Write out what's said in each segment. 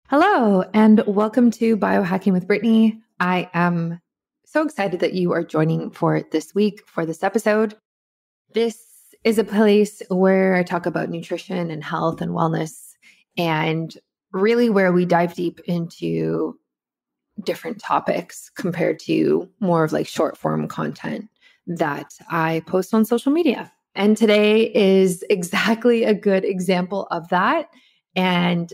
Hello, and welcome to Biohacking with Brittany. I am so excited that you are joining for this week, for this episode. This is a place where I talk about nutrition and health and wellness, and really where we dive deep into different topics compared to more of like short form content that I post on social media. And today is exactly a good example of that. And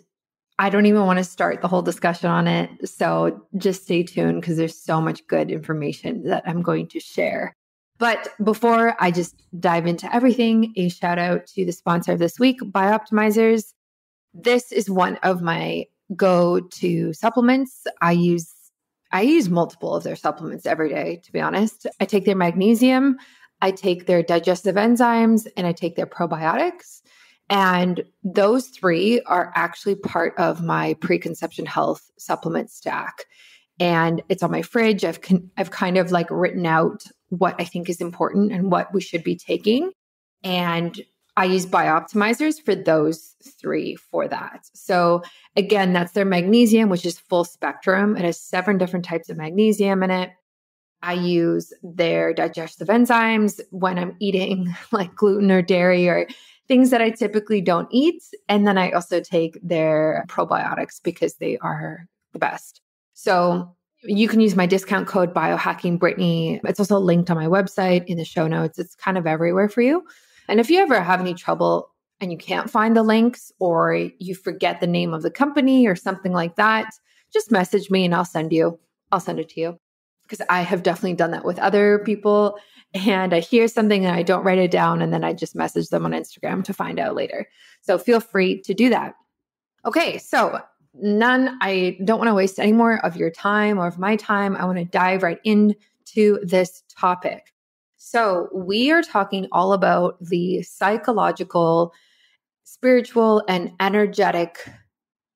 I don't even want to start the whole discussion on it. So just stay tuned because there's so much good information that I'm going to share. But before I just dive into everything, a shout out to the sponsor of this week, Bioptimizers. This is one of my go-to supplements. I use multiple of their supplements every day, to be honest. I take their magnesium, I take their digestive enzymes, and I take their probiotics. And those three are actually part of my preconception health supplement stack. And it's on my fridge. I've kind of like written out what I think is important and what we should be taking. And I use Bioptimizers for those three for that. So again, that's their magnesium, which is full spectrum. It has 7 different types of magnesium in it. I use their digestive enzymes when I'm eating like gluten or dairy or things that I typically don't eat. And then I also take their probiotics because they are the best. So you can use my discount code BiohackingBrittany. It's also linked on my website in the show notes. It's kind of everywhere for you. And if you ever have any trouble and you can't find the links or you forget the name of the company or something like that, just message me and I'll send it to you. Because I have definitely done that with other people. And I hear something and I don't write it down. And then I just message them on Instagram to find out later. So feel free to do that. Okay. So I don't want to waste any more of your time or of my time. I want to dive right into this topic. So we are talking all about the psychological, spiritual, and energetic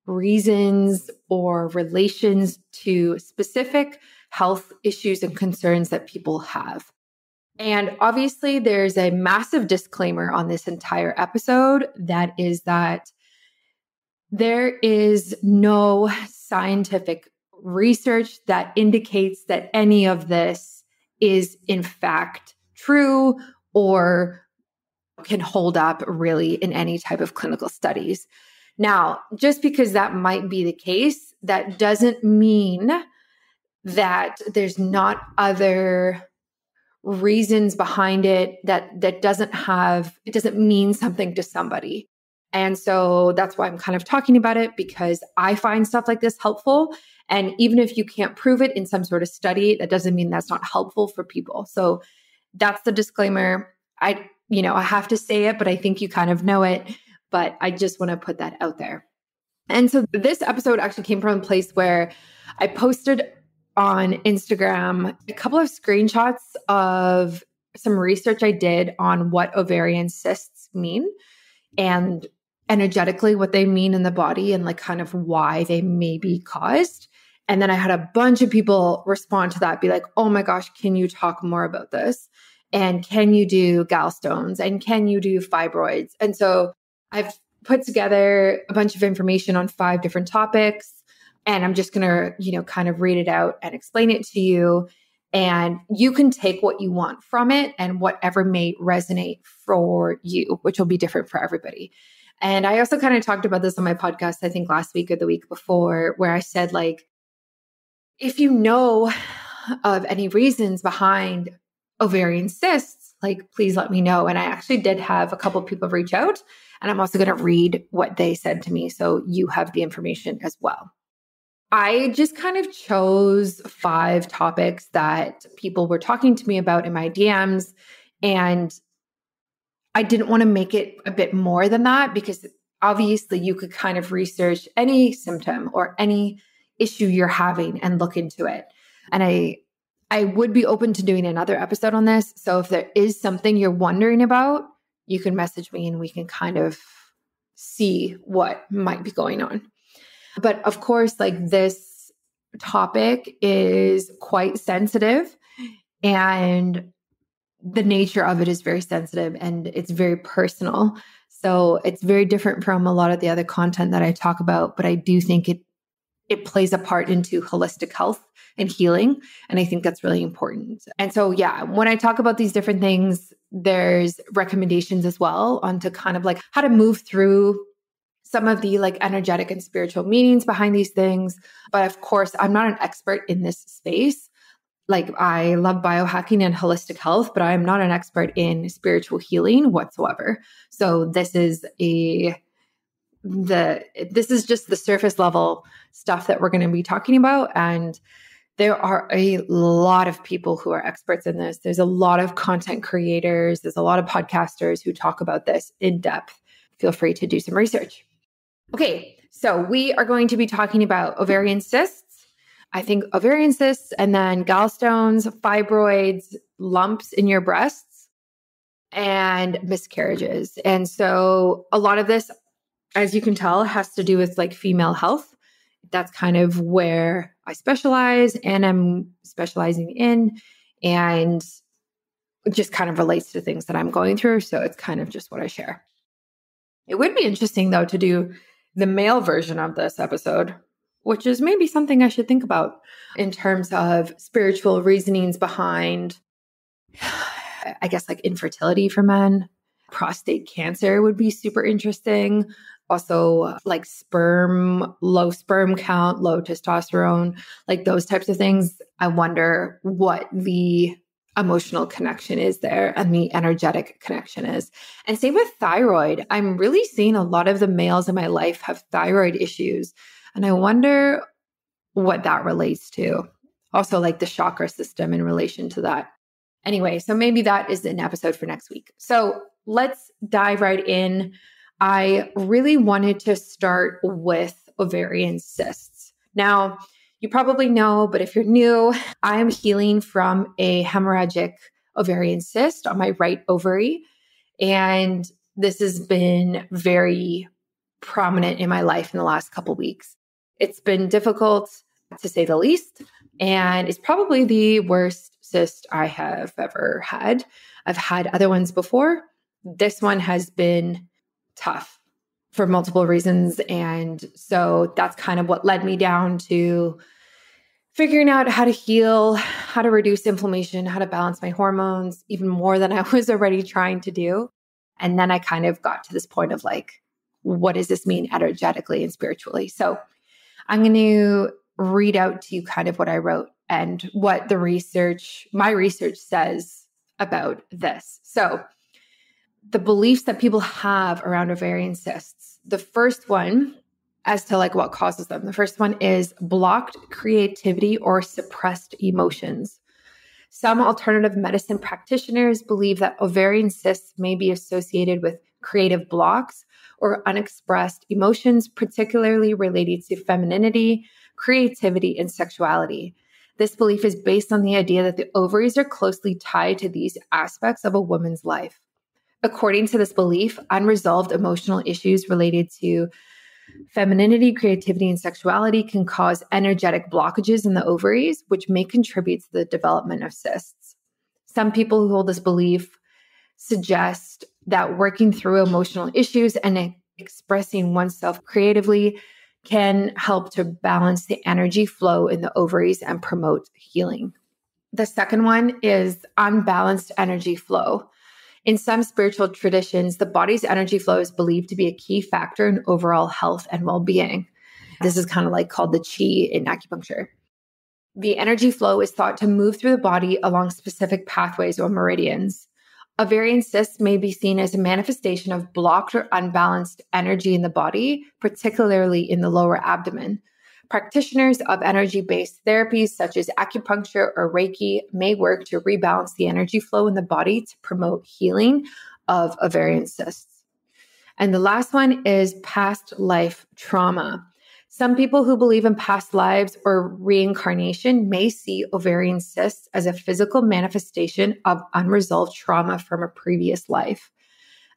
reasons or relations to specific health issues and concerns that people have. And obviously, there's a massive disclaimer on this entire episode that is that there is no scientific research that indicates that any of this is in fact true or can hold up really in any type of clinical studies. Now, just because that might be the case, that doesn't mean that there's not other reasons behind it that doesn't mean something to somebody. And so that's why I'm kind of talking about it, because I find stuff like this helpful. And even if you can't prove it in some sort of study, that doesn't mean that's not helpful for people. So that's the disclaimer. I have to say it, but I think you kind of know it, but I just want to put that out there. And so this episode actually came from a place where I posted on Instagram a couple of screenshots of some research I did on what ovarian cysts mean and energetically what they mean in the body and like kind of why they may be caused. And then I had a bunch of people respond to that, be like, oh my gosh, can you talk more about this? And can you do gallstones? And can you do fibroids? And so I've put together a bunch of information on 5 different topics. And I'm just going to, kind of read it out and explain it to you. And you can take what you want from it and whatever may resonate for you, which will be different for everybody. And I also kind of talked about this on my podcast, I think last week or the week before, where I said, like, if you know of any reasons behind ovarian cysts, like, please let me know. And I actually did have a couple of people reach out, and I'm also going to read what they said to me, so you have the information as well. I just kind of chose 5 topics that people were talking to me about in my DMs. And I didn't want to make it a bit more than that, because obviously you could kind of research any symptom or any issue you're having and look into it. And I would be open to doing another episode on this. So if there is something you're wondering about, you can message me and we can kind of see what might be going on. But of course, like, this topic is quite sensitive, and the nature of it is very sensitive and it's very personal. So it's very different from a lot of the other content that I talk about, but I do think it it plays a part into holistic health and healing. And I think that's really important. And so, yeah, when I talk about these different things, there's recommendations as well onto kind of like how to move through some of the like energetic and spiritual meanings behind these things. But of course, I'm not an expert in this space. Like I love biohacking and holistic health, but I'm not an expert in spiritual healing whatsoever. So this is just the surface level stuff that we're going to be talking about. And there are a lot of people who are experts in this. There's a lot of content creators. There's a lot of podcasters who talk about this in depth. Feel free to do some research. Okay, so we are going to be talking about ovarian cysts. I think ovarian cysts and then gallstones, fibroids, lumps in your breasts, and miscarriages. And so a lot of this, as you can tell, has to do with like female health. That's kind of where I specialize and I'm specializing in, and it just kind of relates to things that I'm going through. So it's kind of just what I share. It would be interesting though to do the male version of this episode, which is maybe something I should think about in terms of spiritual reasonings behind, I guess, like infertility for men. Prostate cancer would be super interesting. Also, like low sperm count, low testosterone, like those types of things. I wonder what the emotional connection is there and the energetic connection is. And same with thyroid. I'm really seeing a lot of the males in my life have thyroid issues. And I wonder what that relates to. Also, like the chakra system in relation to that. Anyway, so maybe that is an episode for next week. So let's dive right in. I really wanted to start with ovarian cysts. Now, you probably know, but if you're new, I am healing from a hemorrhagic ovarian cyst on my right ovary. And this has been very prominent in my life in the last couple of weeks. It's been difficult, to say the least, and it's probably the worst cyst I have ever had. I've had other ones before. This one has been tough for multiple reasons. And so that's kind of what led me down to figuring out how to heal, how to reduce inflammation, how to balance my hormones, even more than I was already trying to do. And then I kind of got to this point of like, what does this mean energetically and spiritually? So I'm going to read out to you kind of what I wrote and what my research says about this. So the beliefs that people have around ovarian cysts, the first one as to like what causes them. The first one is blocked creativity or suppressed emotions. Some alternative medicine practitioners believe that ovarian cysts may be associated with creative blocks or unexpressed emotions, particularly related to femininity, creativity, and sexuality. This belief is based on the idea that the ovaries are closely tied to these aspects of a woman's life. According to this belief, unresolved emotional issues related to femininity, creativity, and sexuality can cause energetic blockages in the ovaries, which may contribute to the development of cysts. Some people who hold this belief suggest that working through emotional issues and expressing oneself creatively can help to balance the energy flow in the ovaries and promote healing. The second one is unbalanced energy flow. In some spiritual traditions, the body's energy flow is believed to be a key factor in overall health and well-being. This is kind of like called the chi in acupuncture. The energy flow is thought to move through the body along specific pathways or meridians. Ovarian cysts may be seen as a manifestation of blocked or unbalanced energy in the body, particularly in the lower abdomen. Practitioners of energy-based therapies such as acupuncture or Reiki may work to rebalance the energy flow in the body to promote healing of ovarian cysts. And the last one is past life trauma. Some people who believe in past lives or reincarnation may see ovarian cysts as a physical manifestation of unresolved trauma from a previous life.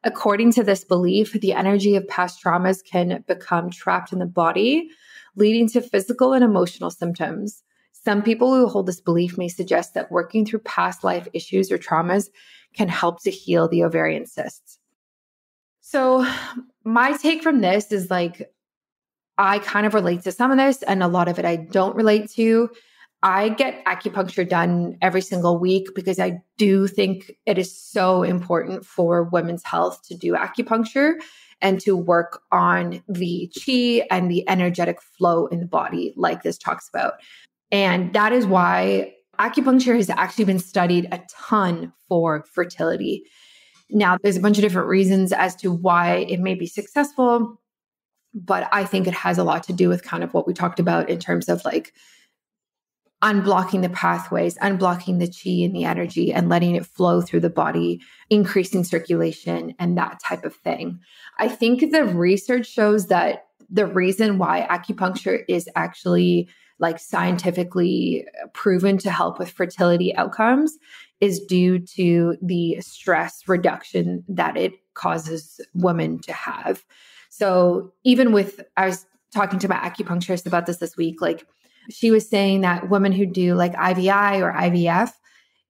According to this belief, the energy of past traumas can become trapped in the body, leading to physical and emotional symptoms. Some people who hold this belief may suggest that working through past life issues or traumas can help to heal the ovarian cysts. So my take from this is like, I kind of relate to some of this, and a lot of it I don't relate to. I get acupuncture done every single week because I do think it is so important for women's health to do acupuncture and to work on the chi and the energetic flow in the body, like this talks about. And that is why acupuncture has actually been studied a ton for fertility. Now, there's a bunch of different reasons as to why it may be successful, but I think it has a lot to do with kind of what we talked about in terms of like unblocking the pathways, unblocking the chi and the energy and letting it flow through the body, increasing circulation and that type of thing. I think the research shows that the reason why acupuncture is actually like scientifically proven to help with fertility outcomes is due to the stress reduction that it causes women to have. So even with, I was talking to my acupuncturist about this week, like she was saying that women who do like IVI or IVF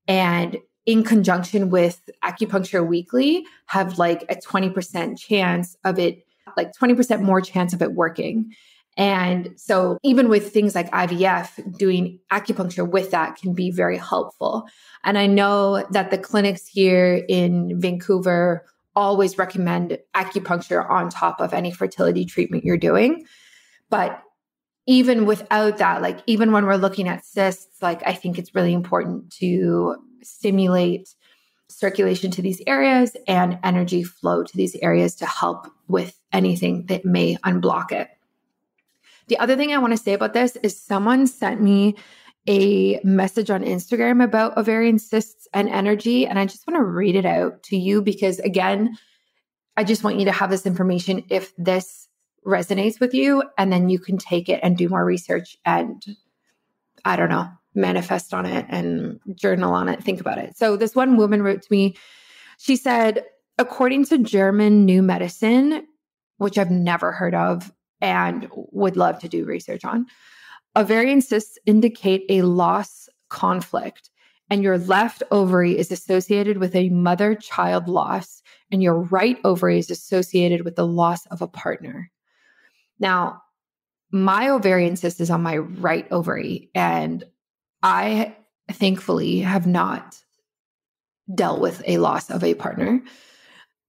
and in conjunction with acupuncture weekly have like a 20% chance of it, like 20% more chance of it working. And so even with things like IVF, doing acupuncture with that can be very helpful. And I know that the clinics here in Vancouver always recommend acupuncture on top of any fertility treatment you're doing. But even without that, like even when we're looking at cysts, like I think it's really important to stimulate circulation to these areas and energy flow to these areas to help with anything that may unblock it. The other thing I want to say about this is someone sent me a message on Instagram about ovarian cysts and energy. And I just want to read it out to you because again, I just want you to have this information if this resonates with you, and then you can take it and do more research and, I don't know, manifest on it and journal on it, think about it. So this one woman wrote to me, she said, according to German New Medicine, which I've never heard of and would love to do research on, ovarian cysts indicate a loss conflict, and your left ovary is associated with a mother-child loss, and your right ovary is associated with the loss of a partner. Now, my ovarian cyst is on my right ovary, and I thankfully have not dealt with a loss of a partner.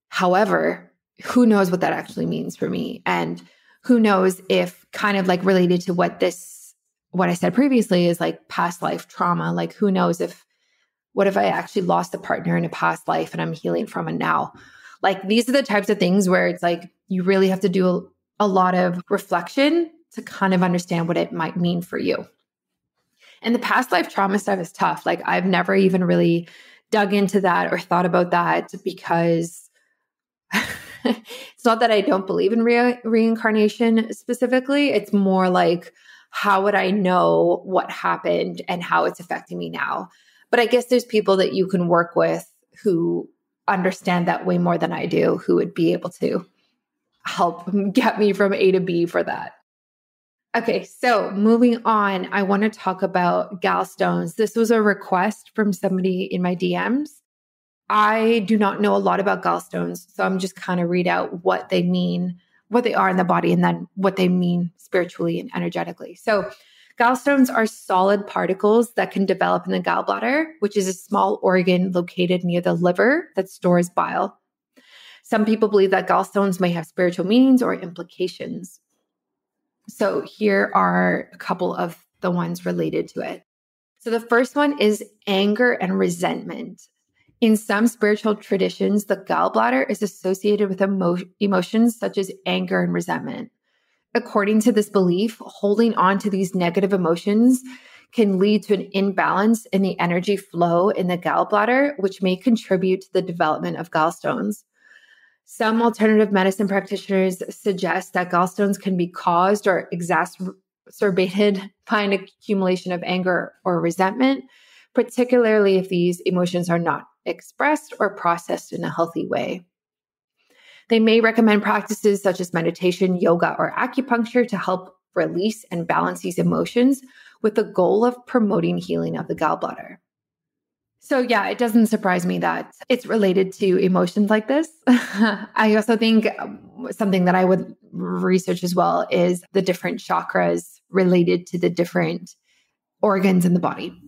However, who knows what that actually means for me? And who knows if kind of like related to what I said previously is like past life trauma, like who knows what if I actually lost a partner in a past life and I'm healing from it now? Like these are the types of things where it's like you really have to do a lot of reflection to kind of understand what it might mean for you. And the past life trauma stuff is tough. Like I've never even really dug into that or thought about that because it's not that I don't believe in reincarnation specifically. It's more like, how would I know what happened and how it's affecting me now? But I guess there's people that you can work with who understand that way more than I do, who would be able to help get me from A to B for that. Okay, so moving on, I want to talk about gallstones. This was a request from somebody in my DMs. I do not know a lot about gallstones, so I'm just kind of read out what they mean, what they are in the body, and then what they mean spiritually and energetically. So gallstones are solid particles that can develop in the gallbladder, which is a small organ located near the liver that stores bile. Some people believe that gallstones may have spiritual meanings or implications. So here are a couple of the ones related to it. So the first one is anger and resentment. In some spiritual traditions, the gallbladder is associated with emotions such as anger and resentment. According to this belief, holding on to these negative emotions can lead to an imbalance in the energy flow in the gallbladder, which may contribute to the development of gallstones. Some alternative medicine practitioners suggest that gallstones can be caused or exacerbated by an accumulation of anger or resentment, particularly if these emotions are not expressed or processed in a healthy way. They may recommend practices such as meditation, yoga, or acupuncture to help release and balance these emotions with the goal of promoting healing of the gallbladder. So yeah, it doesn't surprise me that it's related to emotions like this. I also think something that I would research as well is the different chakras related to the different organs in the body.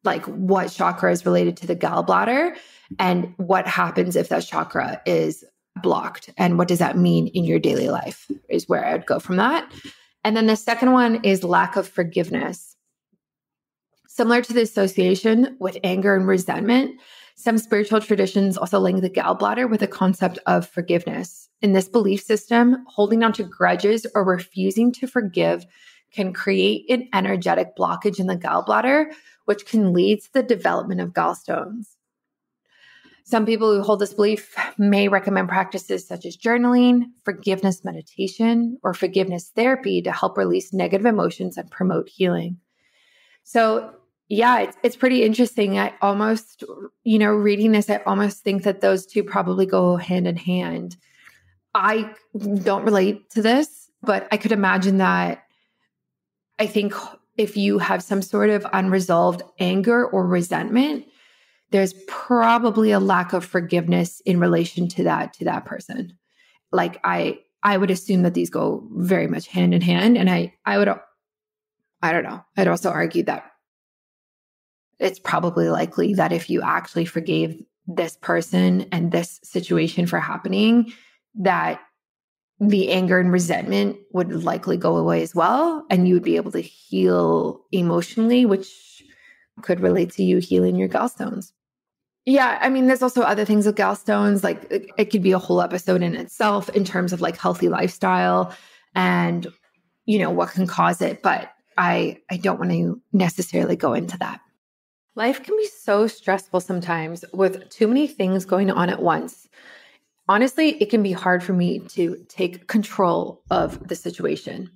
Like what chakra is related to the gallbladder and what happens if that chakra is blocked and what does that mean in your daily life is where I would go from that. And then the second one is lack of forgiveness. Similar to the association with anger and resentment, some spiritual traditions also link the gallbladder with the concept of forgiveness. In this belief system, holding on to grudges or refusing to forgive can create an energetic blockage in the gallbladder, which can lead to the development of gallstones. Some people who hold this belief may recommend practices such as journaling, forgiveness meditation, or forgiveness therapy to help release negative emotions and promote healing. So yeah, it's pretty interesting. I almost, reading this, I almost think that those two probably go hand in hand. I don't relate to this, but I could imagine that I think if you have some sort of unresolved anger or resentment, there's probably a lack of forgiveness in relation to that person. Like I would assume that these go very much hand in hand. And I don't know. I'd also argue that it's probably likely that if you actually forgave this person and this situation for happening, that the anger and resentment would likely go away as well. And you would be able to heal emotionally, which could relate to you healing your gallstones. Yeah. I mean, there's also other things with gallstones. Like it could be a whole episode in itself in terms of like healthy lifestyle and, what can cause it. But I don't want to necessarily go into that. Life can be so stressful sometimes with too many things going on at once. Honestly, it can be hard for me to take control of the situation.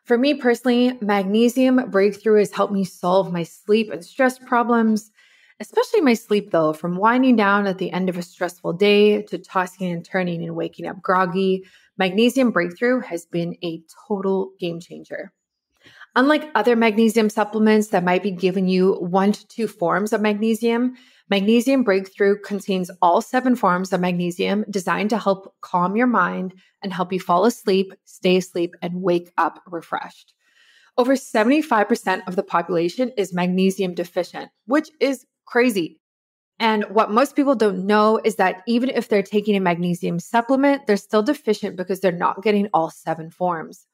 For me personally, magnesium breakthrough has helped me solve my sleep and stress problems, especially my sleep though, from winding down at the end of a stressful day to tossing and turning and waking up groggy. Magnesium breakthrough has been a total game changer. Unlike other magnesium supplements that might be giving you 1 to 2 forms of magnesium, Magnesium Breakthrough contains all 7 forms of magnesium designed to help calm your mind and help you fall asleep, stay asleep, and wake up refreshed. Over 75% of the population is magnesium deficient, which is crazy. And what most people don't know is that even if they're taking a magnesium supplement, they're still deficient because they're not getting all 7 forms.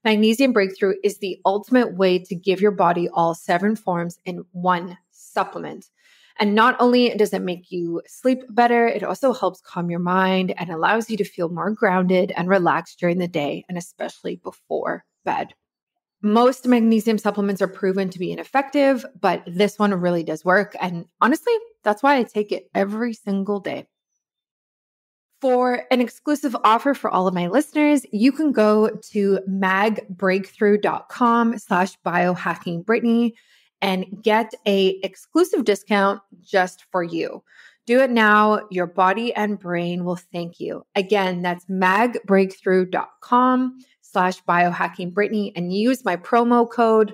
Magnesium Breakthrough is the ultimate way to give your body all 7 forms in one supplement. And not only does it make you sleep better, it also helps calm your mind and allows you to feel more grounded and relaxed during the day, and especially before bed. Most magnesium supplements are proven to be ineffective, but this one really does work. And honestly, that's why I take it every single day. For an exclusive offer for all of my listeners, you can go to magbreakthrough.com/biohackingbrittany and get a exclusive discount just for you. Do it now. Your body and brain will thank you. Again, that's magbreakthrough.com/biohackingbrittany and use my promo code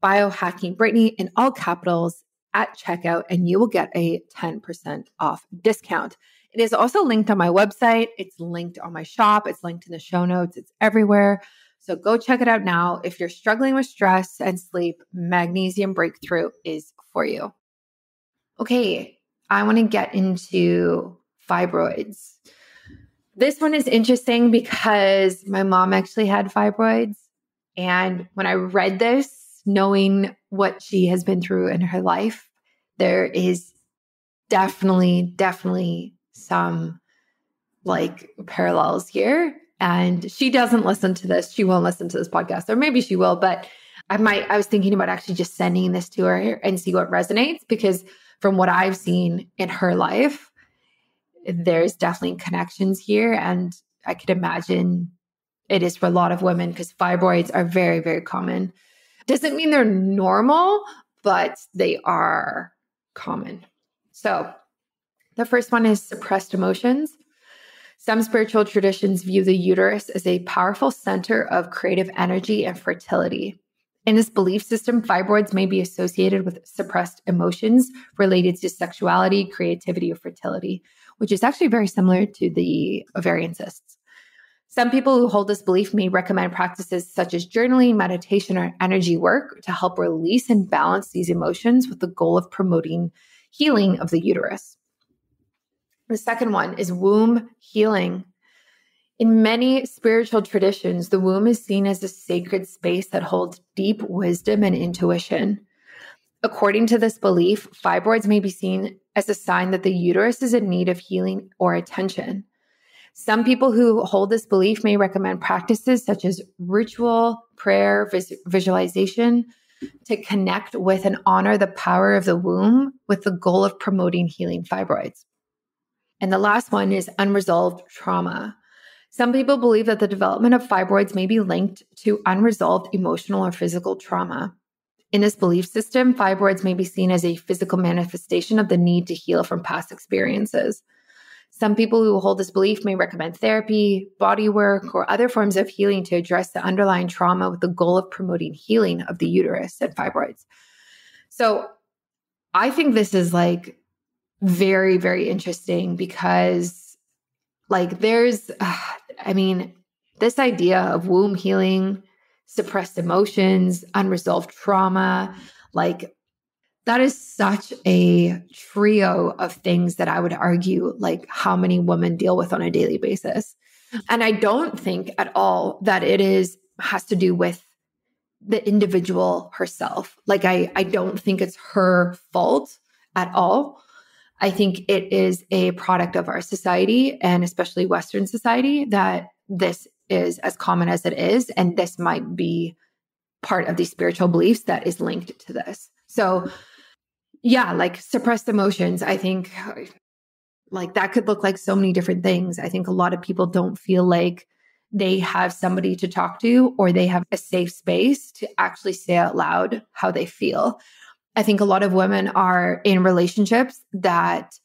biohackingbrittany in all capitals at checkout and you will get a 10% off discount. It is also linked on my website. It's linked on my shop. It's linked in the show notes. It's everywhere. So go check it out now. If you're struggling with stress and sleep, Magnesium Breakthrough is for you. Okay, I want to get into fibroids. This one is interesting because my mom actually had fibroids. And when I read this, knowing what she has been through in her life, there is definitely some like parallels here. And she doesn't listen to this. She won't listen to this podcast, or maybe she will, but I was thinking about actually just sending this to her and see what resonates, because from what I've seen in her life, there's definitely connections here. And I could imagine it is for a lot of women because fibroids are very, very common. Doesn't mean they're normal, but they are common. So the first one is suppressed emotions. Some spiritual traditions view the uterus as a powerful center of creative energy and fertility. In this belief system, fibroids may be associated with suppressed emotions related to sexuality, creativity, or fertility, which is actually very similar to the ovarian cysts. Some people who hold this belief may recommend practices such as journaling, meditation, or energy work to help release and balance these emotions with the goal of promoting healing of the uterus. The second one is womb healing. In many spiritual traditions, the womb is seen as a sacred space that holds deep wisdom and intuition. According to this belief, fibroids may be seen as a sign that the uterus is in need of healing or attention. Some people who hold this belief may recommend practices such as ritual, prayer, visualization to connect with and honor the power of the womb with the goal of promoting healing fibroids. And the last one is unresolved trauma. Some people believe that the development of fibroids may be linked to unresolved emotional or physical trauma. In this belief system, fibroids may be seen as a physical manifestation of the need to heal from past experiences. Some people who hold this belief may recommend therapy, body work, or other forms of healing to address the underlying trauma with the goal of promoting healing of the uterus and fibroids. So I think this is like very, very interesting because there's, this idea of womb healing, suppressed emotions, unresolved trauma, that is such a trio of things that I would argue how many women deal with on a daily basis. And I don't think at all that has to do with the individual herself. I don't think it's her fault at all. I think it is a product of our society, and especially Western society, that this is as common as it is. And this might be part of the spiritual beliefs that is linked to this. So yeah, suppressed emotions, I think that could look like so many different things. I think a lot of people don't feel like they have somebody to talk to, or they have a safe space to actually say out loud how they feel. I think a lot of women are in relationships that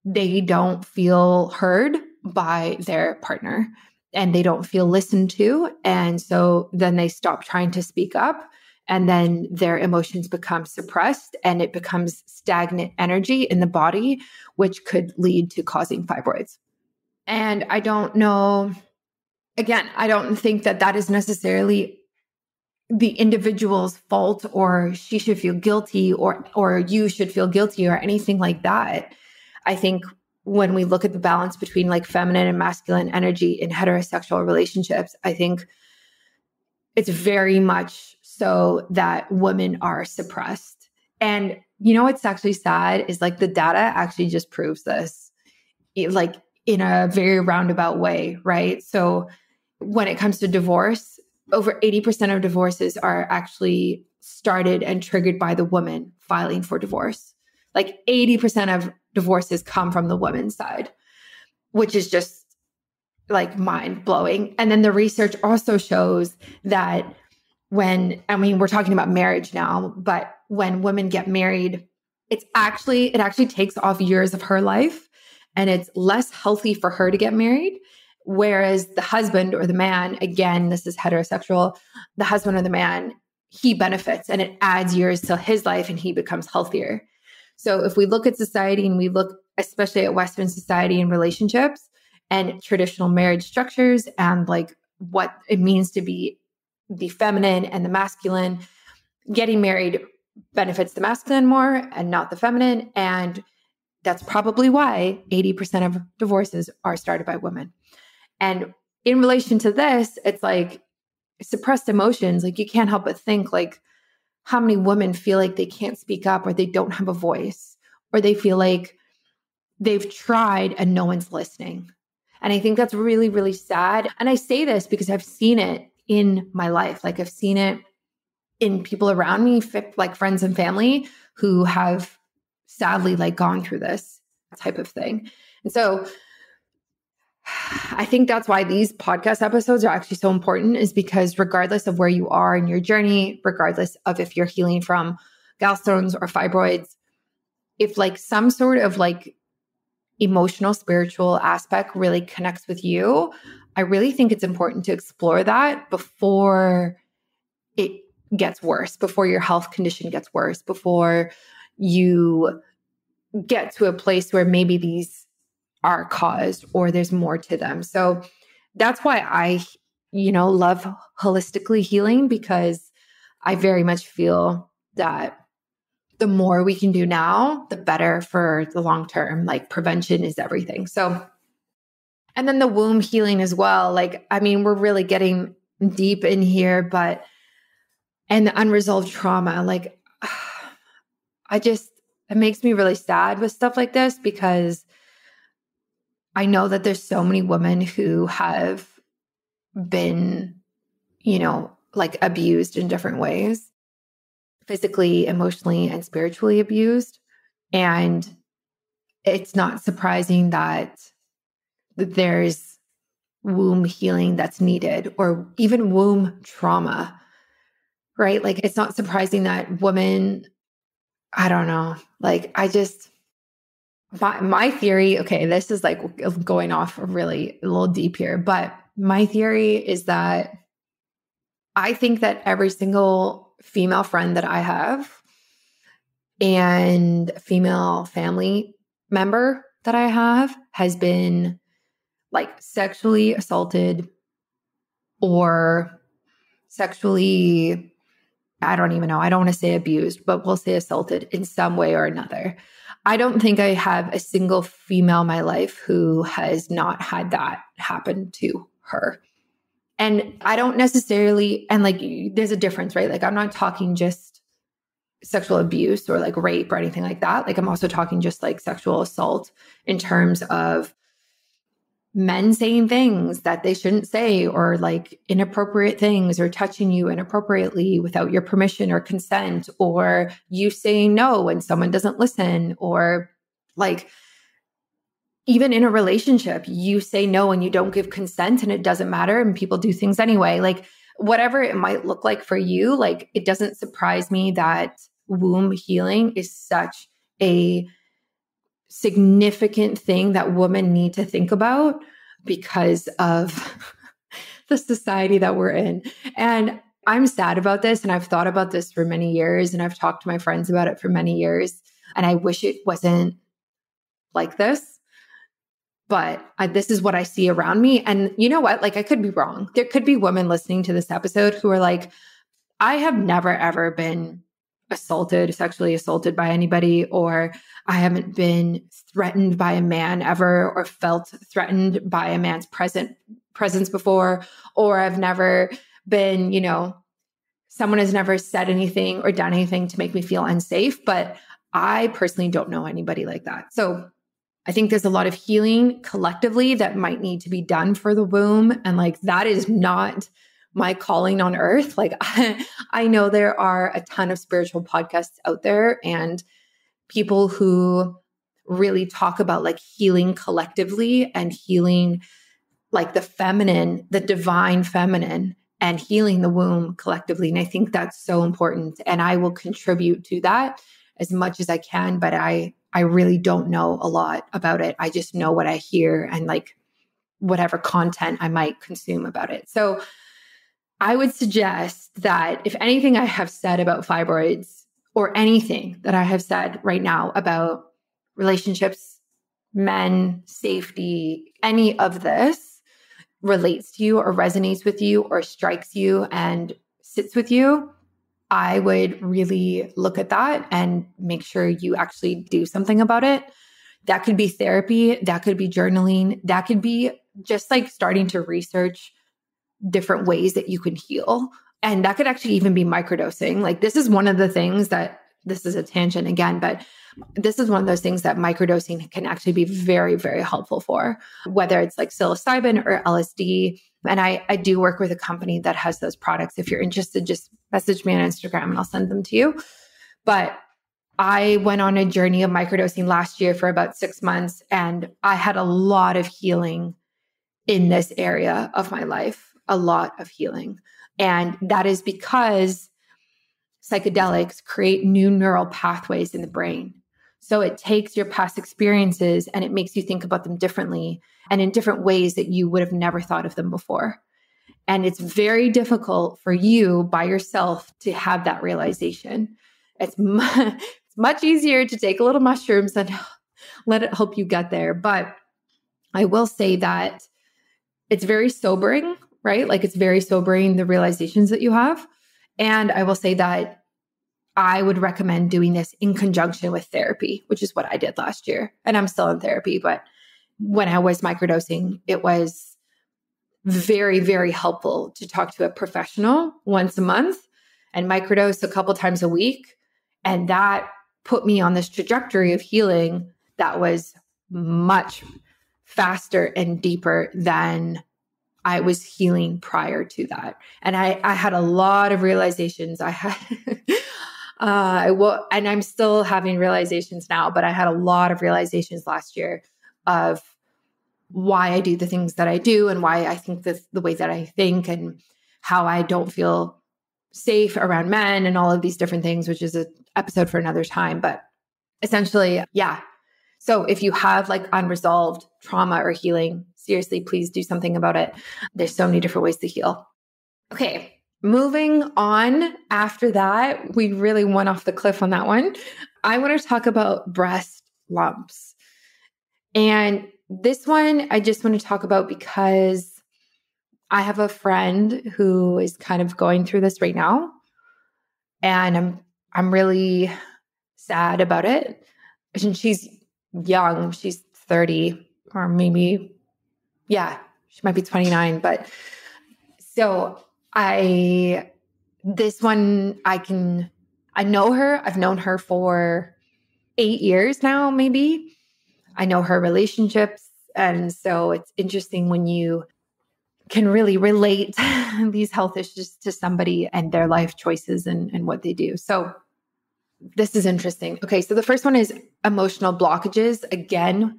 they don't feel heard by their partner and they don't feel listened to. And so then they stop trying to speak up, and then their emotions become suppressed and it becomes stagnant energy in the body, which could lead to causing fibroids. And I don't know, again, I don't think that that is necessarily the individual's fault, or she should feel guilty, or you should feel guilty, or anything like that. I think when we look at the balance between feminine and masculine energy in heterosexual relationships, I think it's very much so that women are suppressed. And what's actually sad is the data actually just proves this, in a very roundabout way, right? So when it comes to divorce, over 80% of divorces are actually started and triggered by the woman filing for divorce. 80% of divorces come from the woman's side, which is just mind blowing. And then the research also shows that we're talking about marriage now, but when women get married, it actually takes off years of her life, and it's less healthy for her to get married. Whereas the husband or the man, again, this is heterosexual, the husband or the man, he benefits and it adds years to his life and he becomes healthier. So if we look at society and we look especially at Western society and relationships and traditional marriage structures and what it means to be the feminine and the masculine, getting married benefits the masculine more and not the feminine. And that's probably why 80% of divorces are started by women. And in relation to this, it's suppressed emotions. You can't help but think how many women feel like they can't speak up, or they don't have a voice, or they feel like they've tried and no one's listening. And I think that's really, really sad. And I say this because I've seen it in my life. I've seen it in people around me, friends and family who have sadly gone through this type of thing. And so I think that's why these podcast episodes are actually so important, is because regardless of where you are in your journey, regardless of if you're healing from gallstones or fibroids, if some sort of emotional, spiritual aspect really connects with you, I really think it's important to explore that before it gets worse, before your health condition gets worse, before you get to a place where maybe these are caused or there's more to them. So that's why I, love holistically healing, because I very much feel that the more we can do now, the better for the long term. Like prevention is everything. So, and then the womb healing as well. Like, I mean, we're really getting deep in here, and the unresolved trauma, like, it makes me really sad with stuff like this, because I know that there's so many women who have been, like abused in different ways, physically, emotionally, and spiritually abused. And it's not surprising that there's womb healing that's needed, or even womb trauma, right? Like, it's not surprising that women, I don't know, like, my theory, okay, this is like going off really a little deep here, but my theory is that I think that every single female friend that I have and female family member that I have has been like sexually assaulted or sexually, I don't even know, I don't want to say abused, but we'll say assaulted in some way or another. I don't think I have a single female in my life who has not had that happen to her. And I don't necessarily, and like, there's a difference, right? Like, I'm not talking just sexual abuse or like rape or anything like that. Like, I'm also talking just like sexual assault in terms of men saying things that they shouldn't say, or like inappropriate things, or touching you inappropriately without your permission or consent, or you saying no when someone doesn't listen, or like, even in a relationship, you say no and you don't give consent and it doesn't matter and people do things anyway. Like, whatever it might look like for you, like, it doesn't surprise me that womb healing is such a significant thing that women need to think about because of the society that we're in. And I'm sad about this. And I've thought about this for many years. And I've talked to my friends about it for many years. And I wish it wasn't like this. But this is what I see around me. And you know what? Like, I could be wrong. There could be women listening to this episode who are like, I have never, ever been sexually assaulted by anybody, or I haven't been threatened by a man ever, or felt threatened by a man's presence before, or I've never been, someone has never said anything or done anything to make me feel unsafe. But I personally don't know anybody like that. So I think there's a lot of healing collectively that might need to be done for the womb. And like, that is not my calling on earth. Like, I know there are a ton of spiritual podcasts out there and people who really talk about like healing collectively and healing like the feminine, the divine feminine, and healing the womb collectively. And I think that's so important. And I will contribute to that as much as I can, but I really don't know a lot about it. I just know what I hear and like whatever content I might consume about it. So I would suggest that if anything I have said about fibroids, or anything that I have said right now about relationships, men, safety, any of this relates to you or resonates with you or strikes you and sits with you, I would really look at that and make sure you actually do something about it. That could be therapy. That could be journaling. That could be just like starting to research different ways that you can heal. And that could actually even be microdosing. Like, this is one of the things that, this is a tangent again, but this is one of those things that microdosing can actually be very, very helpful for, whether it's like psilocybin or LSD. And I do work with a company that has those products. If you're interested, just message me on Instagram and I'll send them to you. But I went on a journey of microdosing last year for about 6 months, and I had a lot of healing in this area of my life, a lot of healing. And that is because psychedelics create new neural pathways in the brain. So it takes your past experiences and it makes you think about them differently and in different ways that you would have never thought of them before. And it's very difficult for you by yourself to have that realization. It's much easier to take a little mushrooms and let it help you get there. But I will say that it's very sobering, right? Like it's very sobering, the realizations that you have. And I will say that I would recommend doing this in conjunction with therapy, which is what I did last year. And I'm still in therapy, but when I was microdosing, it was very, very helpful to talk to a professional once a month and microdose a couple times a week. And that put me on this trajectory of healing that was much faster and deeper than I was healing prior to that. And I had a lot of realizations. I had, and I'm still having realizations now, but I had a lot of realizations last year of why I do the things that I do and why I think the way that I think and how I don't feel safe around men and all of these different things, which is an episode for another time. But essentially, yeah. So if you have like unresolved trauma or healing, seriously, please do something about it. There's so many different ways to heal. Okay, moving on after that, we really went off the cliff on that one. I want to talk about breast lumps. And this one, I just want to talk about because I have a friend who is kind of going through this right now. And I'm really sad about it. And she's young. She's 30 or maybe, yeah, she might be 29. But so I know her. I've known her for 8 years now, maybe. I know her relationships. And so it's interesting when you can really relate these health issues to somebody and their life choices and what they do. So this is interesting. Okay, so the first one is emotional blockages. Again,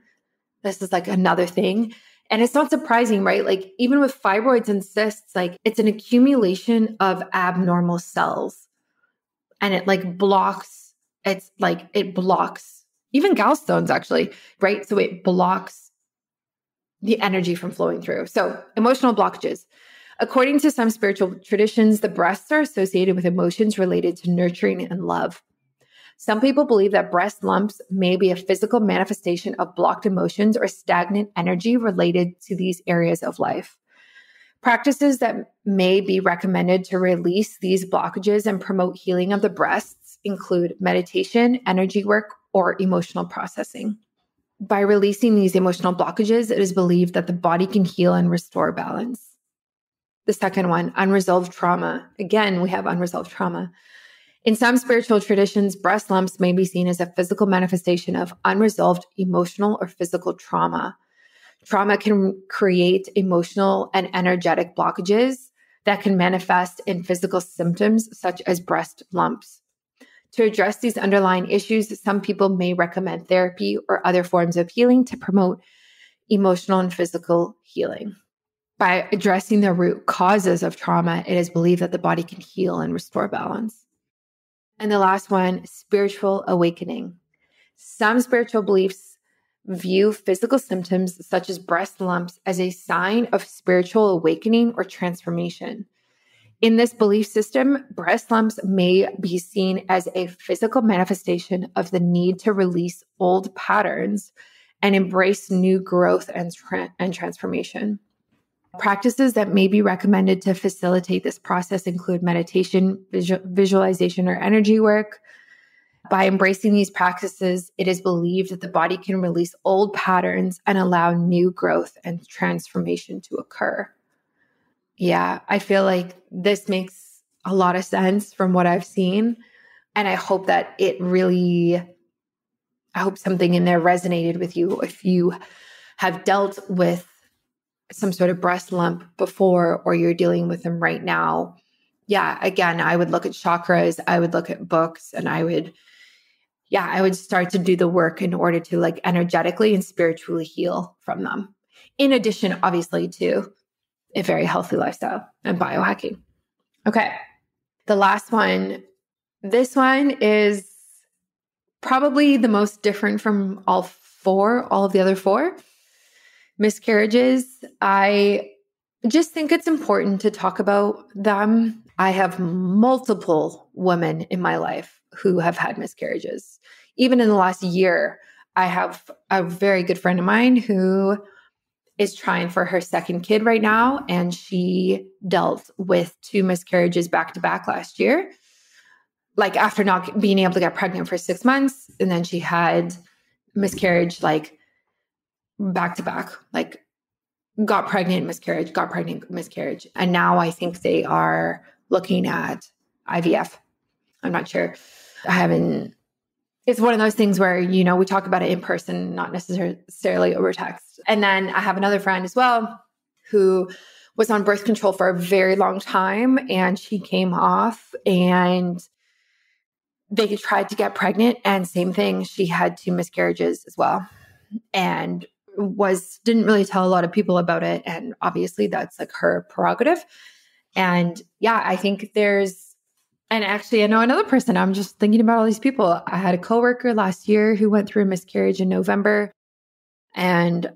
this is like another thing. And it's not surprising, right? Like even with fibroids and cysts, like it's an accumulation of abnormal cells. And it like blocks, it blocks even gallstones actually, right? So it blocks the energy from flowing through. So emotional blockages. According to some spiritual traditions, the breasts are associated with emotions related to nurturing and love. Some people believe that breast lumps may be a physical manifestation of blocked emotions or stagnant energy related to these areas of life. Practices that may be recommended to release these blockages and promote healing of the breasts include meditation, energy work, or emotional processing. By releasing these emotional blockages, it is believed that the body can heal and restore balance. The second one, unresolved trauma. Again, we have unresolved trauma. In some spiritual traditions, breast lumps may be seen as a physical manifestation of unresolved emotional or physical trauma. Trauma can create emotional and energetic blockages that can manifest in physical symptoms such as breast lumps. To address these underlying issues, some people may recommend therapy or other forms of healing to promote emotional and physical healing. By addressing the root causes of trauma, it is believed that the body can heal and restore balance. And the last one, spiritual awakening. Some spiritual beliefs view physical symptoms such as breast lumps as a sign of spiritual awakening or transformation. In this belief system, breast lumps may be seen as a physical manifestation of the need to release old patterns and embrace new growth and transformation. Practices that may be recommended to facilitate this process include meditation, visualization, or energy work. By embracing these practices, it is believed that the body can release old patterns and allow new growth and transformation to occur. Yeah, I feel like this makes a lot of sense from what I've seen. And I hope that I hope something in there resonated with you if you have dealt with some sort of breast lump before or you're dealing with them right now. Yeah, again, I would look at chakras, I would look at books, and I would start to do the work in order to like energetically and spiritually heal from them. In addition, obviously, to a very healthy lifestyle and biohacking. Okay. The last one, this one is probably the most different from all of the other four. Miscarriages. I just think it's important to talk about them. I have multiple women in my life who have had miscarriages. Even in the last year, I have a very good friend of mine who is trying for her second kid right now. And she dealt with 2 miscarriages back to back last year. Like after not being able to get pregnant for 6 months. And then she had miscarriage like back to back, like got pregnant, miscarriage, got pregnant, miscarriage. And now I think they are looking at IVF. I'm not sure. I haven't, it's one of those things where, you know, we talk about it in person, not necessarily over text. And then I have another friend as well who was on birth control for a very long time, and she came off and they tried to get pregnant, and same thing. She had 2 miscarriages as well, and didn't really tell a lot of people about it. And obviously that's like her prerogative. And yeah, I think and actually I know another person. I'm just thinking about all these people. I had a coworker last year who went through a miscarriage in November. And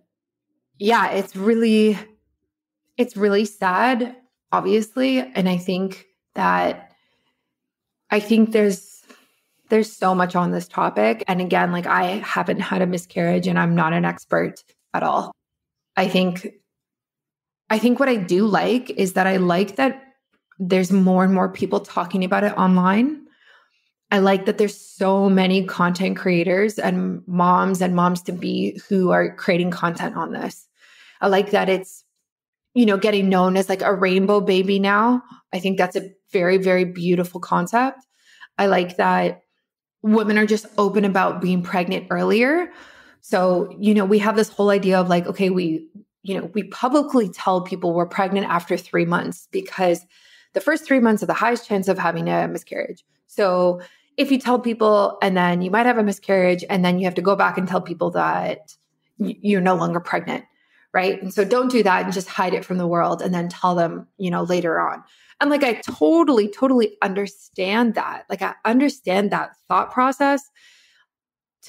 yeah, it's really sad, obviously. And I think there's so much on this topic. And again, like I haven't had a miscarriage and I'm not an expert at all. I think what I do like is that I like that there's more and more people talking about it online. I like that there's so many content creators and moms to be who are creating content on this. I like that it's, you know, getting known as like a rainbow baby now. I think that's a very, very beautiful concept. I like that women are just open about being pregnant earlier. So, you know, we have this whole idea of like, okay, we publicly tell people we're pregnant after 3 months because the first 3 months are the highest chance of having a miscarriage. So if you tell people and then you might have a miscarriage and then you have to go back and tell people that you're no longer pregnant, right? And so don't do that and just hide it from the world and then tell them, you know, later on. And like, I totally, totally understand that. Like, I understand that thought process.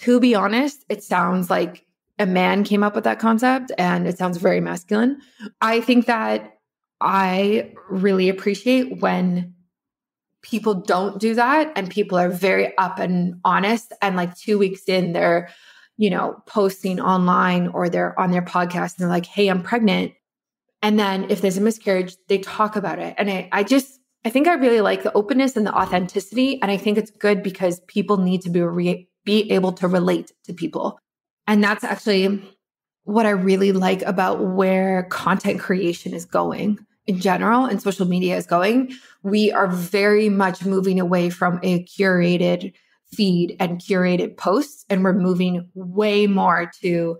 To be honest, it sounds like a man came up with that concept and it sounds very masculine. I think that I really appreciate when people don't do that and people are very up and honest. And like 2 weeks in, they're, you know, posting online or they're on their podcast and they're like, hey, I'm pregnant. And then if there's a miscarriage, they talk about it. And I think I really like the openness and the authenticity. And I think it's good because people need to be able to relate to people. And that's actually what I really like about where content creation is going in general and social media is going. We are very much moving away from a curated feed and curated posts. And we're moving way more to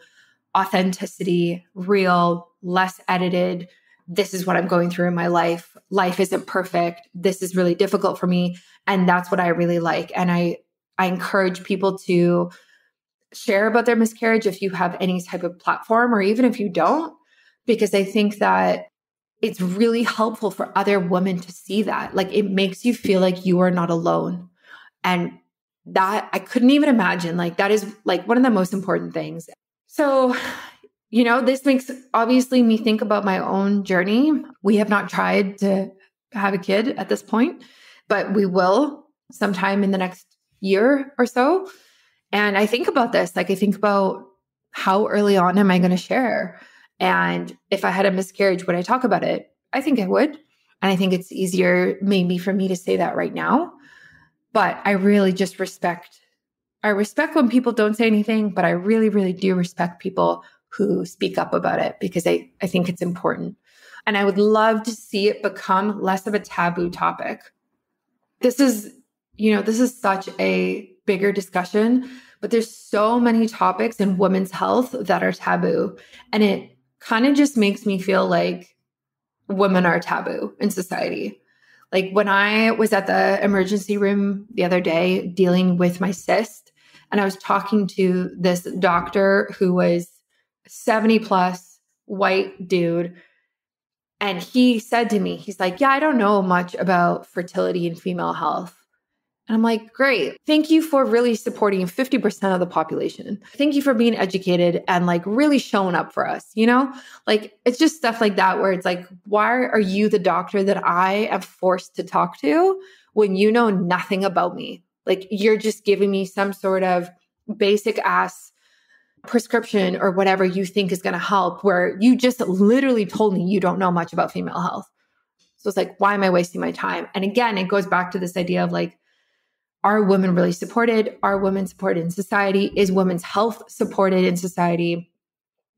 authenticity, real, less edited. This is what I'm going through in my life. Life isn't perfect. This is really difficult for me. And that's what I really like. And I encourage people to share about their miscarriage if you have any type of platform, or even if you don't, because I think that it's really helpful for other women to see that. Like, it makes you feel like you are not alone. And that I couldn't even imagine. Like, that is like one of the most important things. So, you know, this makes obviously me think about my own journey. We have not tried to have a kid at this point, but we will sometime in the next year or so. And I think about this, like I think about how early on am I going to share? And if I had a miscarriage, would I talk about it? I think I would. And I think it's easier maybe for me to say that right now. But I really just I respect when people don't say anything, but I really, really do respect people who speak up about it because I think it's important. And I would love to see it become less of a taboo topic. This is such a bigger discussion, but there's so many topics in women's health that are taboo. And it kind of just makes me feel like women are taboo in society. Like when I was at the emergency room the other day dealing with my cyst, and I was talking to this doctor who was 70 plus white dude. And he said to me, he's like, yeah, I don't know much about fertility and female health. And I'm like, great. Thank you for really supporting 50% of the population. Thank you for being educated and like really showing up for us, you know? Like, it's just stuff like that where it's like, why are you the doctor that I am forced to talk to when you know nothing about me? Like, you're just giving me some sort of basic ass prescription or whatever you think is going to help, where you just literally told me you don't know much about female health. So it's like, why am I wasting my time? And again, it goes back to this idea of like, are women really supported? Are women supported in society? Is women's health supported in society?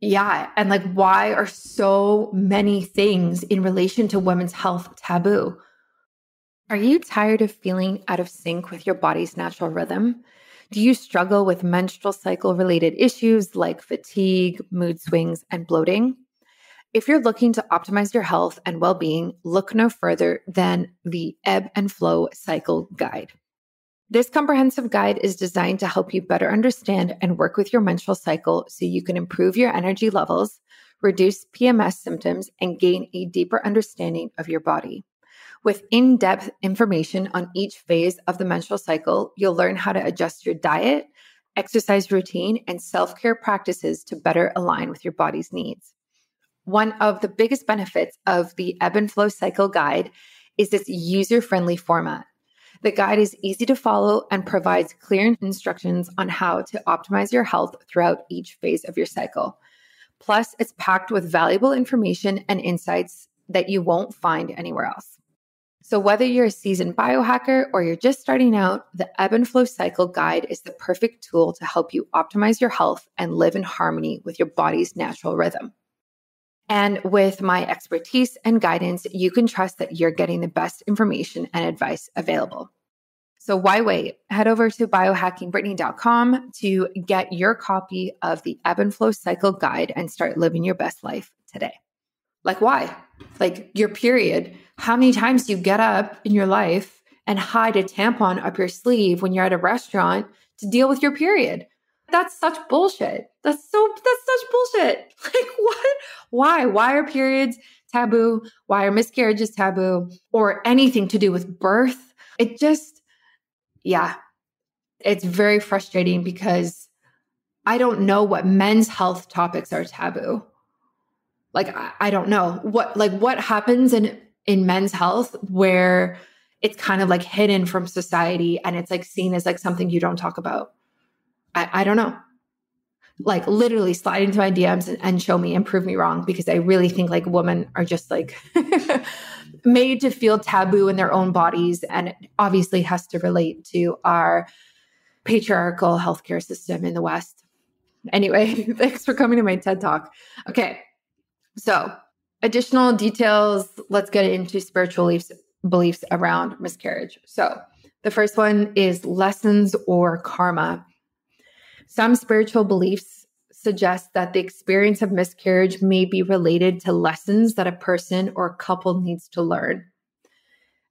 Yeah. And like, why are so many things in relation to women's health taboo? Are you tired of feeling out of sync with your body's natural rhythm? Do you struggle with menstrual cycle related issues like fatigue, mood swings, and bloating? If you're looking to optimize your health and well-being, look no further than the Ebb and Flow Cycle Guide. This comprehensive guide is designed to help you better understand and work with your menstrual cycle so you can improve your energy levels, reduce PMS symptoms, and gain a deeper understanding of your body. With in-depth information on each phase of the menstrual cycle, you'll learn how to adjust your diet, exercise routine, and self-care practices to better align with your body's needs. One of the biggest benefits of the Ebb and Flow Cycle Guide is its user-friendly format. The guide is easy to follow and provides clear instructions on how to optimize your health throughout each phase of your cycle. Plus, it's packed with valuable information and insights that you won't find anywhere else. So whether you're a seasoned biohacker or you're just starting out, the Ebb and Flow Cycle Guide is the perfect tool to help you optimize your health and live in harmony with your body's natural rhythm. And with my expertise and guidance, you can trust that you're getting the best information and advice available. So why wait? Head over to biohackingbrittany.com to get your copy of the Ebb and Flow Cycle Guide and start living your best life today. Like, why? Like, your period. How many times do you get up in your life and hide a tampon up your sleeve when you're at a restaurant to deal with your period? That's such bullshit. That's such bullshit. Like, what? Why are periods taboo? Why are miscarriages taboo? Or anything to do with birth? It just, yeah, it's very frustrating because I don't know what men's health topics are taboo. Like, I don't know what happens in men's health where it's kind of like hidden from society and it's like seen as like something you don't talk about. I don't know. Like, literally slide into my DMs and show me and prove me wrong, because I really think like women are just like made to feel taboo in their own bodies. And it obviously has to relate to our patriarchal healthcare system in the West. Anyway, thanks for coming to my TED Talk. Okay. So additional details, let's get into spiritual beliefs around miscarriage. So the first one is lessons or karma. Some spiritual beliefs suggest that the experience of miscarriage may be related to lessons that a person or couple needs to learn.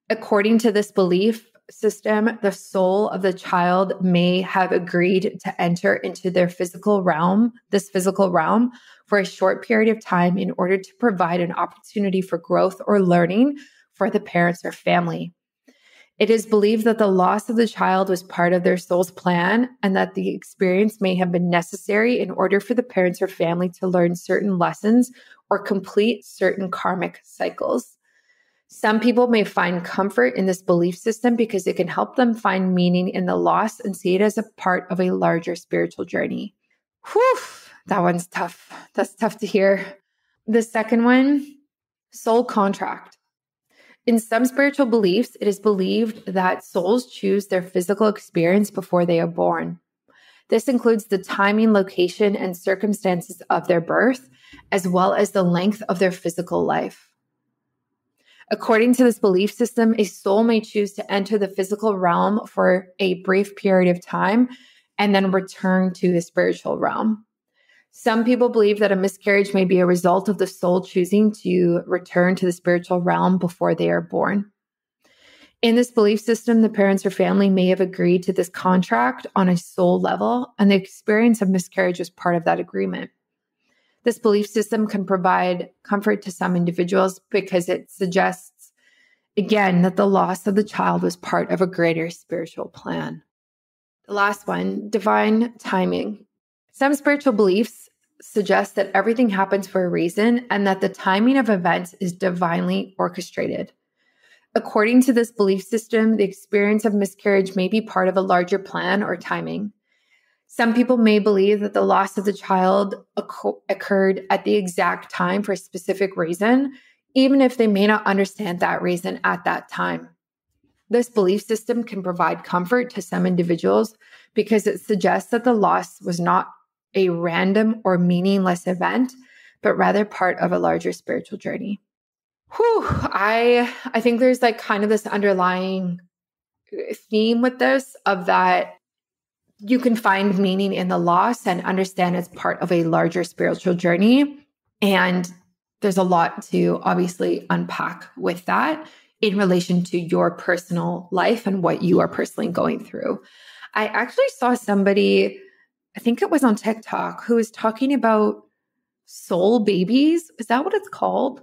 According to this belief system, the soul of the child may have agreed to enter into this physical realm, for a short period of time in order to provide an opportunity for growth or learning for the parents or family. It is believed that the loss of the child was part of their soul's plan and that the experience may have been necessary in order for the parents or family to learn certain lessons or complete certain karmic cycles. Some people may find comfort in this belief system because it can help them find meaning in the loss and see it as a part of a larger spiritual journey. Whew, that one's tough. That's tough to hear. The second one, soul contract. In some spiritual beliefs, it is believed that souls choose their physical experience before they are born. This includes the timing, location, and circumstances of their birth, as well as the length of their physical life. According to this belief system, a soul may choose to enter the physical realm for a brief period of time and then return to the spiritual realm. Some people believe that a miscarriage may be a result of the soul choosing to return to the spiritual realm before they are born. In this belief system, the parents or family may have agreed to this contract on a soul level, and the experience of miscarriage is part of that agreement. This belief system can provide comfort to some individuals because it suggests again, that the loss of the child was part of a greater spiritual plan. The last one, divine timing. Some spiritual beliefs suggest that everything happens for a reason and that the timing of events is divinely orchestrated. According to this belief system, the experience of miscarriage may be part of a larger plan or timing. Some people may believe that the loss of the child occurred at the exact time for a specific reason, even if they may not understand that reason at that time. This belief system can provide comfort to some individuals because it suggests that the loss was not a random or meaningless event, but rather part of a larger spiritual journey. I think there's like kind of this underlying theme with this of that you can find meaning in the loss and understand it's part of a larger spiritual journey. And there's a lot to obviously unpack with that in relation to your personal life and what you are personally going through. I actually saw somebody, I think it was on TikTok, who was talking about soul babies. Is that what it's called?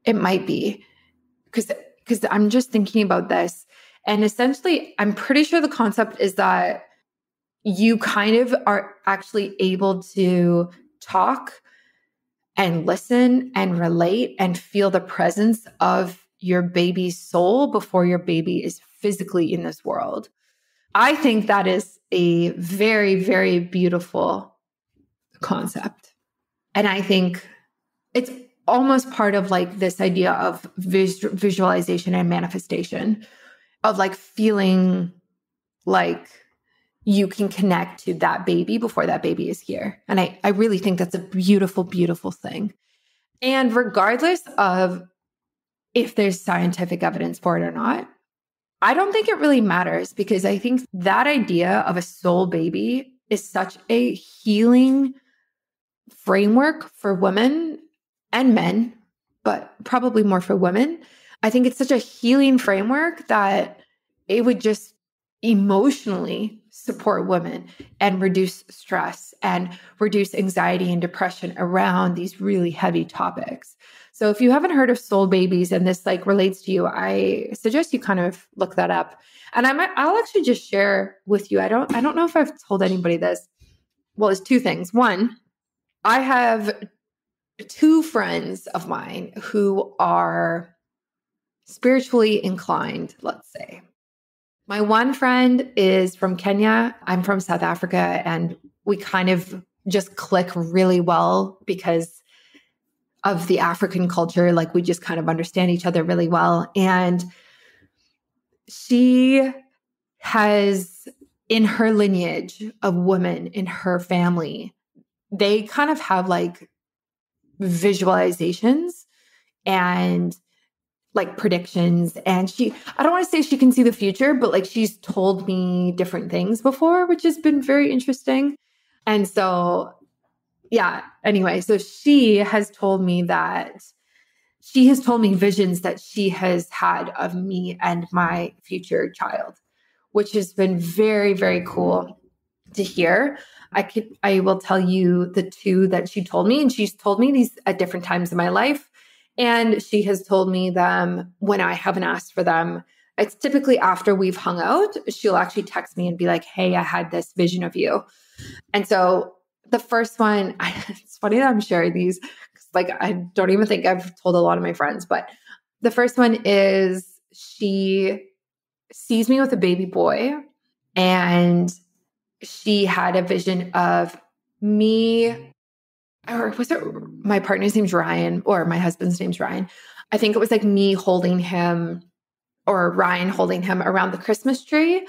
It might be, because I'm just thinking about this. And essentially, I'm pretty sure the concept is that you kind of are actually able to talk and listen and relate and feel the presence of your baby's soul before your baby is physically in this world. I think that is a very, very beautiful concept. And I think it's almost part of like this idea of visualization and manifestation, of like feeling like you can connect to that baby before that baby is here. And I really think that's a beautiful, beautiful thing. And regardless of if there's scientific evidence for it or not, I don't think it really matters, because I think that idea of a soul baby is such a healing framework for women and men, but probably more for women. I think it's such a healing framework that it would just emotionally support women and reduce stress and reduce anxiety and depression around these really heavy topics. So if you haven't heard of soul babies and this like relates to you, I suggest you kind of look that up. And I'll actually just share with you. I don't know if I've told anybody this. Well, it's two things. One, I have two friends of mine who are spiritually inclined, let's say. My one friend is from Kenya. I'm from South Africa, and we kind of just click really well because of the African culture. Like we just kind of understand each other really well. And she has, in her lineage of women in her family, they kind of have like visualizations and like predictions. And I don't want to say she can see the future, but like she's told me different things before, which has been very interesting. And so, yeah, anyway, so she has told me visions that she has had of me and my future child, which has been very, very cool to hear. I will tell you the two that she told me, and she's told me these at different times in my life. And she has told me them when I haven't asked for them. It's typically after we've hung out, she'll actually text me and be like, hey, I had this vision of you. And so the first one, it's funny that I'm sharing these, because like I don't even think I've told a lot of my friends, but the first one is she sees me with a baby boy, and she had a vision of me, or was it my partner's name's Ryan, or my husband's name's Ryan? I think it was like me holding him, or Ryan holding him around the Christmas tree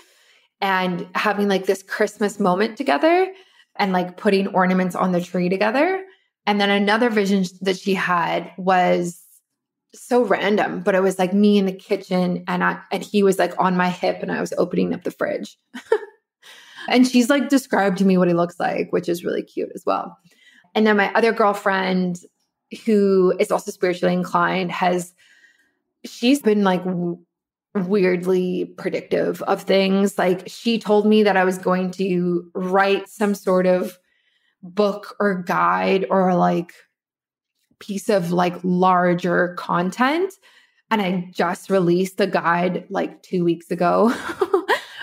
and having like this Christmas moment together and like putting ornaments on the tree together. And then another vision that she had was so random, but it was like me in the kitchen and he was like on my hip and I was opening up the fridge. And she's like described to me what he looks like, which is really cute as well. And then my other girlfriend, who is also spiritually inclined, she's been like weirdly predictive of things. Like she told me that I was going to write some sort of book or guide or like piece of like larger content. And I just released a guide like 2 weeks ago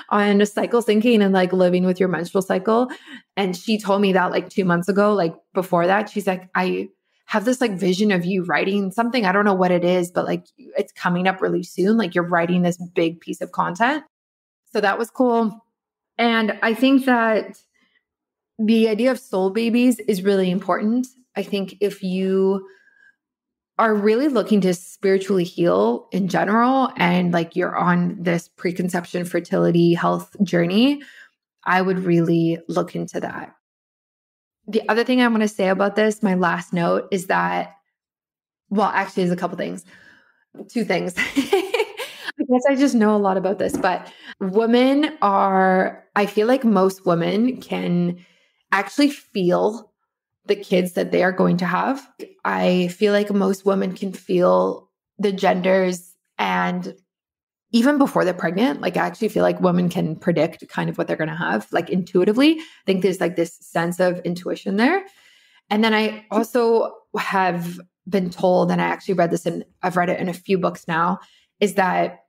on cycle syncing and like living with your menstrual cycle. And she told me that like 2 months ago, like before that, she's like, I have this like vision of you writing something. I don't know what it is, but like it's coming up really soon. Like you're writing this big piece of content. So that was cool. And I think that the idea of soul babies is really important. I think if you are really looking to spiritually heal in general and like you're on this preconception fertility health journey, I would really look into that. The other thing I want to say about this, my last note, is that, well, actually, there's a couple things. 2 things. I guess I just know a lot about this, but I feel like most women can actually feel the kids that they are going to have. I feel like most women can feel the genders, and even before they're pregnant, like I actually feel like women can predict kind of what they're going to have, like intuitively. I think there's like this sense of intuition there. And then I also have been told, and I actually read this and I've read it in a few books now, is that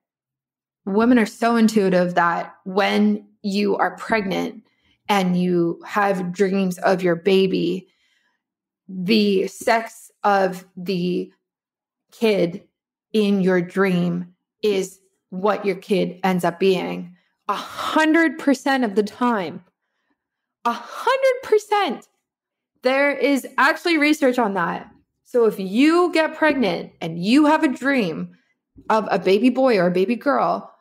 women are so intuitive that when you are pregnant and you have dreams of your baby, the sex of the kid in your dream is what your kid ends up being 100% of the time. 100%. There is actually research on that. So if you get pregnant and you have a dream of a baby boy or a baby girl,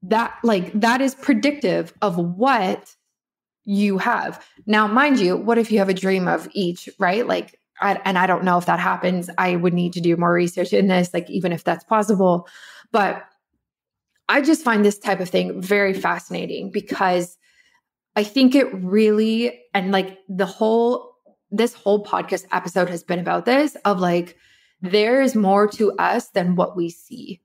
that is predictive of what you have. Now, mind you, what if you have a dream of each, right? Like, I don't know if that happens. I would need to do more research in this, like even if that's possible. But I just find this type of thing very fascinating because I think it really, and like this whole podcast episode has been about this, of like, there is more to us than what we see.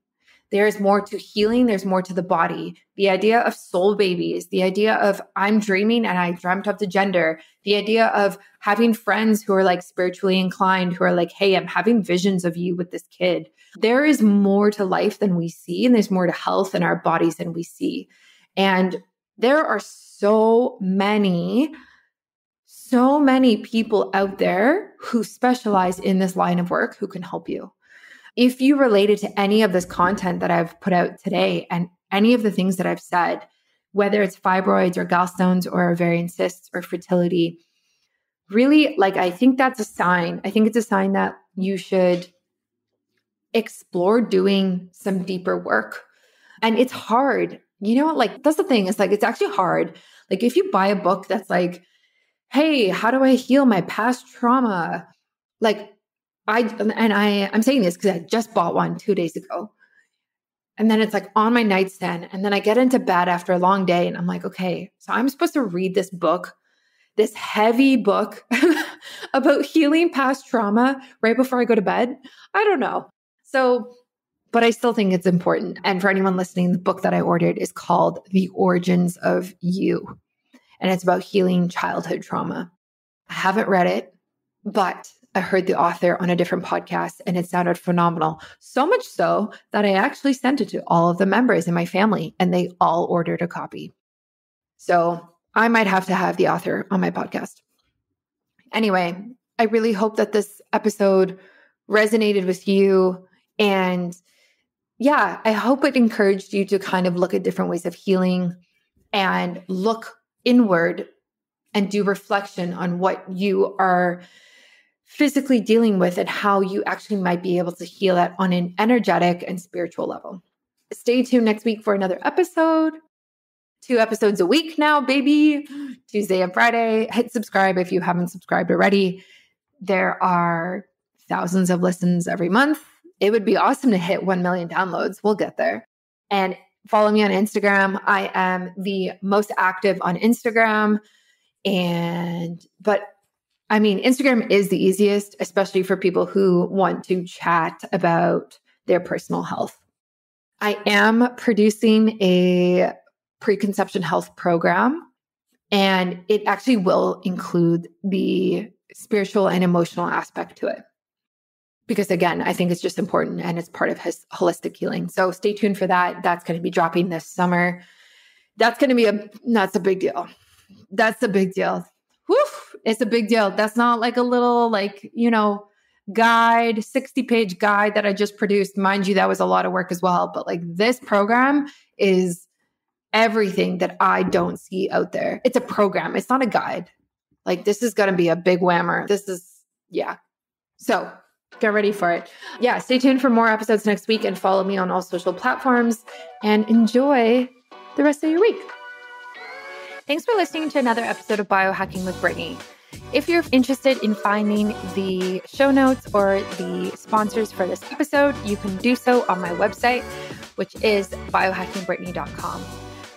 There's more to healing. There's more to the body. The idea of soul babies, the idea of I'm dreaming and I dreamt of the gender, the idea of having friends who are like spiritually inclined, who are like, hey, I'm having visions of you with this kid. There is more to life than we see. And there's more to health in our bodies than we see. And there are so many people out there who specialize in this line of work who can help you. If you related to any of this content that I've put out today and any of the things that I've said, whether it's fibroids or gallstones or ovarian cysts or fertility, really, like, I think that's a sign. I think it's a sign that you should explore doing some deeper work. And it's hard. You know, like, that's the thing. It's like, it's actually hard. Like, if you buy a book that's like, hey, how do I heal my past trauma? Like, I'm saying this because I just bought one 2 days ago. And then it's like on my nightstand. And then I get into bed after a long day and I'm like, okay, so I'm supposed to read this book, this heavy book about healing past trauma right before I go to bed. I don't know. So, but I still think it's important. And for anyone listening, the book that I ordered is called The Origins of You. And it's about healing childhood trauma. I haven't read it, but I heard the author on a different podcast and it sounded phenomenal. So much so that I actually sent it to all of the members in my family and they all ordered a copy. So I might have to have the author on my podcast. Anyway, I really hope that this episode resonated with you. And yeah, I hope it encouraged you to kind of look at different ways of healing and look inward and do reflection on what you are physically dealing with and how you actually might be able to heal that on an energetic and spiritual level. Stay tuned next week for another episode. 2 episodes a week now, baby. Tuesday and Friday. Hit subscribe if you haven't subscribed already. There are thousands of listens every month. It would be awesome to hit 1 million downloads. We'll get there. And follow me on Instagram. I am the most active on Instagram. Instagram is the easiest, especially for people who want to chat about their personal health. I am producing a preconception health program, and it actually will include the spiritual and emotional aspect to it. because again, I think it's just important and it's part of his holistic healing. So stay tuned for that. That's going to be dropping this summer. That's going to be that's a big deal. That's a big deal. Woof, it's a big deal. That's not like a little guide, 60-page guide that I just produced. Mind you, that was a lot of work as well. But like this program is everything that I don't see out there. It's a program. It's not a guide. Like this is going to be a big whammer. So get ready for it. Yeah. Stay tuned for more episodes next week and follow me on all social platforms and enjoy the rest of your week. Thanks for listening to another episode of Biohacking with Brittany. If you're interested in finding the show notes or the sponsors for this episode, you can do so on my website, which is biohackingbrittany.com.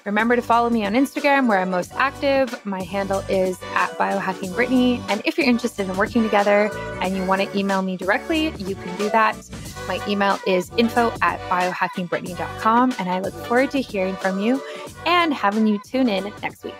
Remember to follow me on Instagram where I'm most active. My handle is @biohackingbrittany. And if you're interested in working together and you want to email me directly, you can do that. My email is info@biohackingbrittany.com. And I look forward to hearing from you and having you tune in next week.